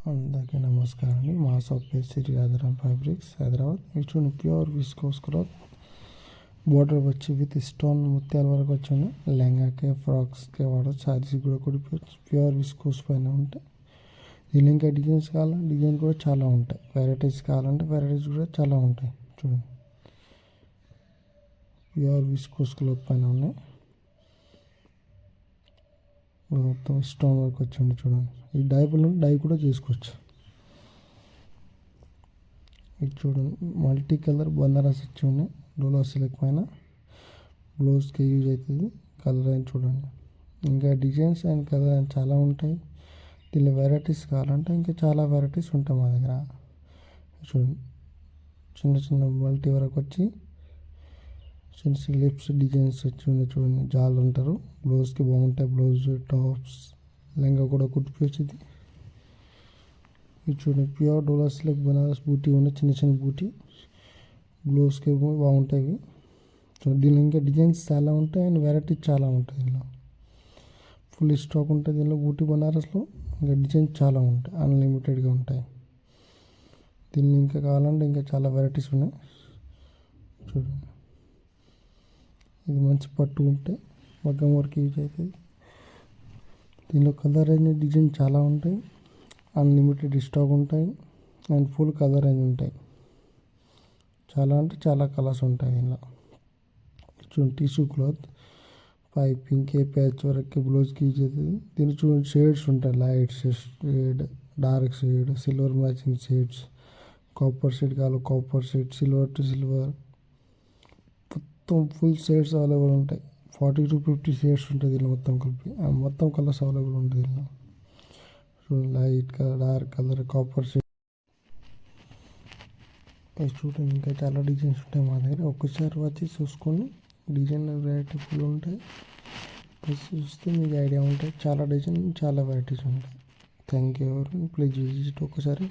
అందరికీ నమస్కారం అండి. మా షాప్ పేరు శ్రీ రాజారాం ఫ్యాబ్రిక్స్ హైదరాబాద్. ఇవి చూడండి, ప్యూర్ విస్కోస్ క్లాత్, బోర్డర్ వచ్చి విత్ స్టోన్ ముత్యాల వరకు వచ్చి లెహంగాకి ఫ్రాక్స్కి వాడచ్చు. శారీస్ కూడా కుడిపోవచ్చు. ప్యూర్ విస్కోస్ పైన ఉంటాయి. దీనిలో ఇంకా డిజైన్స్ కావాలంటే డిజైన్ కూడా చాలా ఉంటాయి. వెరైటీస్ కావాలంటే వెరైటీస్ కూడా చాలా ఉంటాయి. చూడండి, ప్యూర్ విస్కోస్ క్లాత్ పైన ఉన్నాయి. మొత్తం స్టోన్ వర్క్ వచ్చింది. చూడండి, ఈ డై కూడా చేసుకోవచ్చు. ఇది చూడండి, మల్టీ కలర్ బందరాస్ వచ్చి ఉన్నాయి. డోలా సిల్క్ పైన బ్లౌజ్కి యూజ్ అవుతుంది. కలర్ అని చూడండి, ఇంకా డిజైన్స్ అండ్ కలర్ అని చాలా ఉంటాయి. దీనిలో వెరైటీస్ కావాలంటే ఇంకా చాలా వెరైటీస్ ఉంటాయి మా దగ్గర. చూడండి, చిన్న చిన్న మల్టీ వరకు వచ్చి చిన్న చిన్న లిప్స్ డిజైన్స్ వచ్చి ఉన్నాయి. చూడండి, జాలు ఉంటారు. బ్లౌజ్కి బాగుంటాయి. బ్లౌజ్ టాప్స్ లెహంగా కూడా కుట్టిపోవచ్చు. ఇది చూడండి, ప్యూర్ డోలా సిల్క్ బనారస్ బూటీ ఉన్నాయి. చిన్న చిన్న బూటీ బ్లౌజ్కి బాగుంటాయి. చూడండి, దీనిలో ఇంకా డిజైన్స్ చాలా ఉంటాయి అండ్ వెరైటీస్ చాలా ఉంటాయి. దీనిలో ఫుల్ స్టాక్ ఉంటుంది. దీనిలో బూటీ బనారస్లో ఇంకా డిజైన్స్ చాలా ఉంటాయి. అన్లిమిటెడ్గా ఉంటాయి. దీన్ని ఇంకా కావాలంటే ఇంకా చాలా వెరైటీస్ ఉన్నాయి. చూడండి, ఇది మంచి పట్టు ఉంటే మగ్గం వర్క్ యూజ్ అవుతుంది. దీనిలో కలర్ రేంజ్ డిజైన్ చాలా ఉంటాయి. అన్లిమిటెడ్ స్టాక్ ఉంటాయి అండ్ ఫుల్ కలర్ రేంజ్ ఉంటాయి. చాలా అంటే చాలా కలర్స్ ఉంటాయి దీనిలో. చూడండి, టిష్యూ క్లాత్ పైపింగ్ ప్యాచ్ వరకు బ్లౌజ్కి యూజ్ అవుతుంది. దీన్ని చూడండి, షేడ్స్ ఉంటాయి. Light shade, dark shade, silver matching shades, copper shade కావాలి copper shade, silver to silver, మొత్తం ఫుల్ షేడ్స్ అవైలబుల్ ఉంటాయి. 40 to 50 షేడ్స్ ఉంటుంది దీనిలో మొత్తం కలిపి. మొత్తం కలర్స్ అవైలబుల్ ఉంటుంది దీనిలో. చూడండి, light colour, dark colour, copper shade. చూడండి, ఇంకా చాలా డిజైన్స్ ఉంటాయి మా దగ్గర. ఒక్కసారి వచ్చి చూసుకొని డిజైన్ వెరైటీ ఫుల్ ఉంటాయి. చూస్తే మీకు ఐడియా ఉంటాయి. చాలా డిజైన్ చాలా వెరైటీస్ ఉంటాయి. Thank you. ప్లీజ్ విజిట్ ఒకసారి.